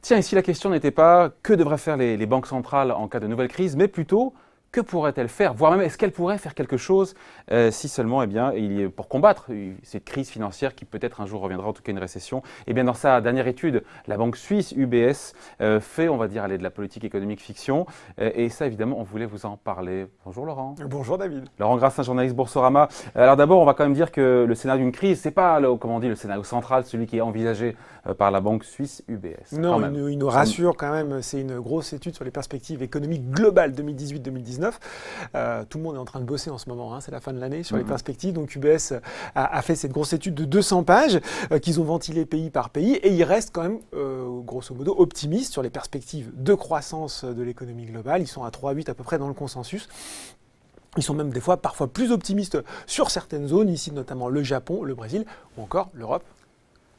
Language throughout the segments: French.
Tiens, ici la question n'était pas que devraient faire les banques centrales en cas de nouvelle crise, mais plutôt que pourraient-elles faire, voire même est-ce qu'elles pourraient faire quelque chose si seulement, pour combattre cette crise financière qui peut-être un jour reviendra, en tout cas une récession. Eh bien, dans sa dernière étude, la banque suisse UBS fait, on va dire, aller de la politique économique fiction. Et ça, évidemment, on voulait vous en parler. Bonjour Laurent. Bonjour David. Laurent Grassin, journaliste Boursorama. Alors d'abord, on va quand même dire que le scénario d'une crise, c'est pas, comme on dit, le scénario central, celui qui est envisagé par la banque suisse UBS. Non, il nous rassure quand même. C'est une grosse étude sur les perspectives économiques globales 2018-2019. Tout le monde est en train de bosser en ce moment, hein, c'est la fin de l'année, sur les perspectives. Donc UBS a fait cette grosse étude de 200 pages qu'ils ont ventilée pays par pays et ils restent quand même, grosso modo, optimistes sur les perspectives de croissance de l'économie globale. Ils sont à 3,8 à peu près dans le consensus. Ils sont même des fois parfois plus optimistes sur certaines zones, ici notamment le Japon, le Brésil ou encore l'Europe.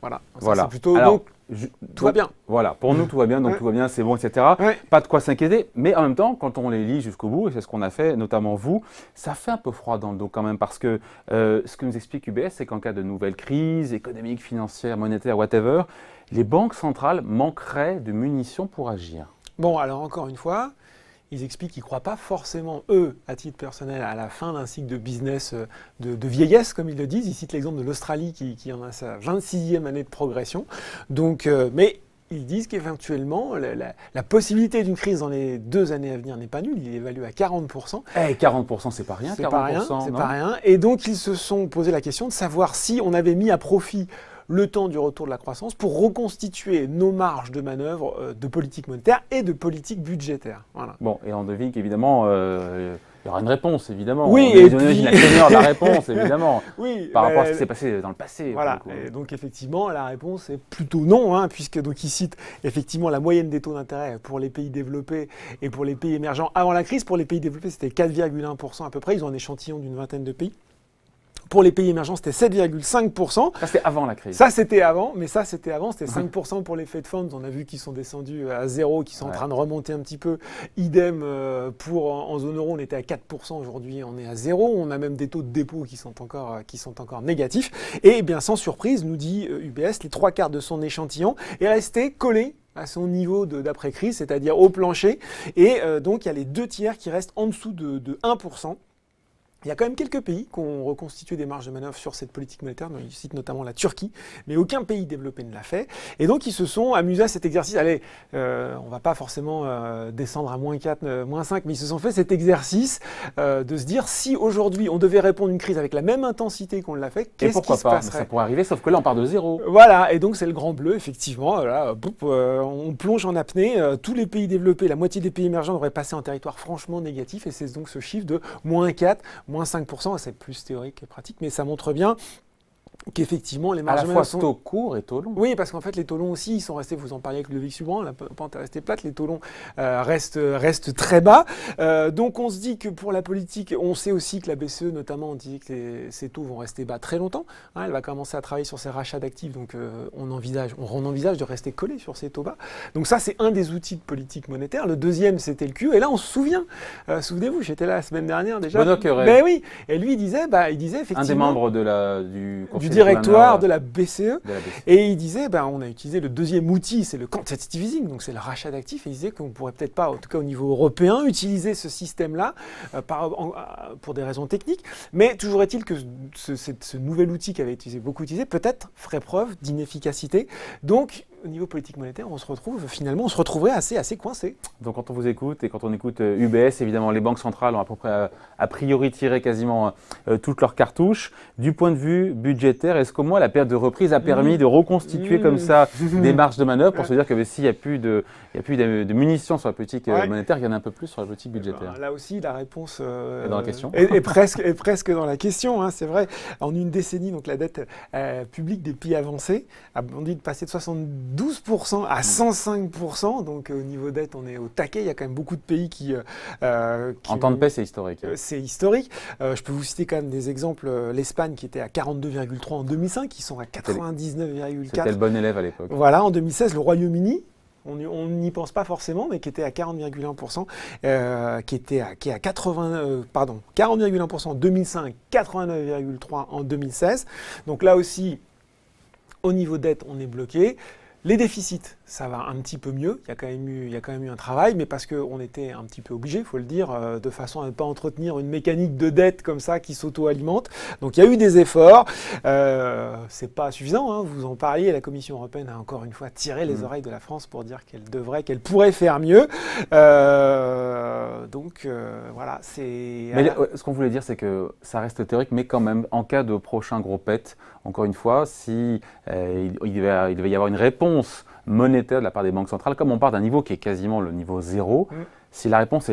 Voilà. C'est plutôt... Alors, tout va bien. Voilà, pour nous tout va bien, donc tout va bien, c'est bon, etc. Pas de quoi s'inquiéter, mais en même temps, quand on les lit jusqu'au bout, et c'est ce qu'on a fait, notamment vous, ça fait un peu froid dans le dos quand même, parce que ce que nous explique UBS, c'est qu'en cas de nouvelle crise économique, financière, monétaire, whatever, les banques centrales manqueraient de munitions pour agir. Bon, alors encore une fois, ils expliquent qu'ils ne croient pas forcément, eux, à titre personnel, à la fin d'un cycle de business de vieillesse, comme ils le disent. Ils citent l'exemple de l'Australie qui en a sa 26e année de progression. Donc, mais ils disent qu'éventuellement, la possibilité d'une crise dans les 2 années à venir n'est pas nulle. Il est évalué à 40%. 40%, c'est pas rien, 40%. C'est pas rien. Et donc, ils se sont posé la question de savoir si on avait mis à profit le temps du retour de la croissance pour reconstituer nos marges de manœuvre de politique monétaire et de politique budgétaire. Voilà. Bon, et on devine qu'évidemment, il y aura une réponse, évidemment. Oui, et puis... la teneur de la réponse, évidemment, oui, par rapport à ce qui s'est passé dans le passé. Voilà, et donc effectivement, la réponse est plutôt non, hein, puisque donc ils citent effectivement la moyenne des taux d'intérêt pour les pays développés et pour les pays émergents avant la crise. Pour les pays développés, c'était 4,1% à peu près. Ils ont un échantillon d'une vingtaine de pays. Pour les pays émergents, c'était 7,5%. Ça, c'était avant la crise. Ça, c'était avant, mais ça, c'était avant. C'était 5% pour les Fed Funds. On a vu qu'ils sont descendus à 0, qu'ils sont en train de remonter un petit peu. Idem en zone euro, on était à 4%. Aujourd'hui, on est à 0. On a même des taux de dépôt qui sont encore négatifs. Et bien, sans surprise, nous dit UBS, les 3/4 de son échantillon est resté collé à son niveau d'après-crise, c'est-à-dire au plancher. Et donc, il y a les 2/3 qui restent en dessous de 1%. Il y a quand même quelques pays qui ont reconstitué des marges de manœuvre sur cette politique monétaire. Ils citent notamment la Turquie, mais aucun pays développé ne l'a fait. Et donc, ils se sont amusés à cet exercice. Allez, on ne va pas forcément descendre à -4, -5, mais ils se sont fait cet exercice de se dire si aujourd'hui on devait répondre à une crise avec la même intensité qu'on l'a fait, qu'est-ce qui se passerait ? Ça pourrait arriver, sauf que là, on part de 0. Voilà, et donc c'est le grand bleu, effectivement. Voilà, on plonge en apnée. Tous les pays développés, la moitié des pays émergents devraient passer en territoire franchement négatif, et c'est donc ce chiffre de -4, -5%, c'est plus théorique que pratique, mais ça montre bien qu'effectivement les marges à la fois taux court et taux long. Oui, parce qu'en fait les taux longs aussi, ils sont restés, vous en parliez avec le VIX UBRAN, la pente est restée plate, les taux longs restent très bas. Donc on se dit que pour la politique, on sait aussi que la BCE notamment, on dit que ces taux vont rester bas très longtemps. Hein, elle va commencer à travailler sur ses rachats d'actifs, donc on envisage de rester collé sur ces taux bas. Donc ça, c'est un des outils de politique monétaire. Le deuxième, c'était le QE. Et là, on se souvient, souvenez-vous, j'étais là la semaine dernière déjà. Ben oui, et lui, il disait effectivement... Un des membres du directoire de la BCE. Et il disait, on a utilisé le deuxième outil, c'est le quantitative easing, donc c'est le rachat d'actifs, et il disait qu'on pourrait peut-être pas, en tout cas au niveau européen, utiliser ce système-là pour des raisons techniques, mais toujours est-il que ce nouvel outil qui avait été beaucoup utilisé, peut-être ferait preuve d'inefficacité. Donc, au niveau politique monétaire, on se retrouverait assez coincé. Donc quand on vous écoute et quand on écoute UBS, évidemment, les banques centrales ont à peu près a priori tiré quasiment toutes leurs cartouches. Du point de vue budgétaire, est-ce qu'au moins la période de reprise a permis de reconstituer comme ça des marges de manœuvre pour se dire que s'il n'y a plus de munitions sur la politique monétaire, il y en a un peu plus sur la politique budgétaire? Là aussi, la réponse dans la question. est presque dans la question. Hein, c'est vrai, en une décennie, donc la dette publique des pays avancés a bondi de passer de 72% à 105%. Donc au niveau dette, on est au taquet. Il y a quand même beaucoup de pays qui en temps de paix, c'est historique. C'est historique. Je peux vous citer quand même des exemples. L'Espagne qui était à 42,3 en 2005, qui sont à 99,4. C'était le bon élève à l'époque. Voilà, en 2016, le Royaume-Uni. on n'y pense pas forcément, mais qui était à 40,1%, qui est à 40,1% en 2005, 89,3% en 2016. Donc là aussi, au niveau dette, on est bloqué. Les déficits, ça va un petit peu mieux, il y a quand même eu un travail, mais parce qu'on était un petit peu obligé, il faut le dire, de façon à ne pas entretenir une mécanique de dette comme ça qui s'auto-alimente. Donc il y a eu des efforts, c'est pas suffisant, hein, vous en parliez, la Commission européenne a encore une fois tiré les oreilles de la France pour dire qu'elle pourrait faire mieux. Voilà, c'est... Mais ce qu'on voulait dire, c'est que ça reste théorique, mais quand même, en cas de prochain gros pet, encore une fois, si il devait y avoir une réponse monétaire de la part des banques centrales, comme on part d'un niveau qui est quasiment le niveau zéro, si la réponse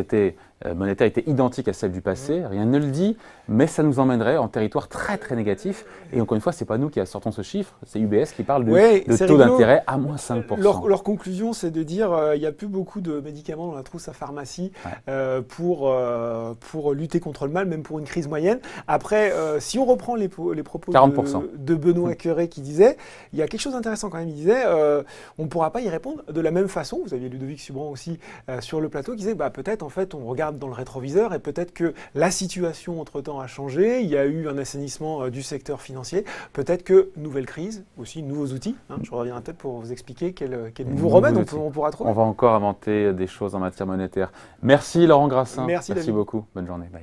monétaire était identique à celle du passé, rien ne le dit, mais ça nous emmènerait en territoire très très négatif. Et encore une fois, ce n'est pas nous qui sortons ce chiffre, c'est UBS qui parle de taux d'intérêt à moins 5%. Leur conclusion, c'est de dire il n'y a plus beaucoup de médicaments dans la trousse à pharmacie pour lutter contre le mal, même pour une crise moyenne. Après, si on reprend les propos de Benoît Cœuré qui disait, il y a quelque chose d'intéressant quand même, il disait on ne pourra pas y répondre de la même façon. Vous aviez Ludovic Subran aussi sur le plateau qui disait peut-être en fait on regarde dans le rétroviseur et peut-être que la situation entre-temps a changé, il y a eu un assainissement du secteur financier, peut-être que nouvelle crise, aussi nouveaux outils, hein, je reviens peut-être pour vous expliquer quel nouveau remède on pourra trouver. On va encore inventer des choses en matière monétaire. Merci Laurent Grassin, merci beaucoup, bonne journée, bye.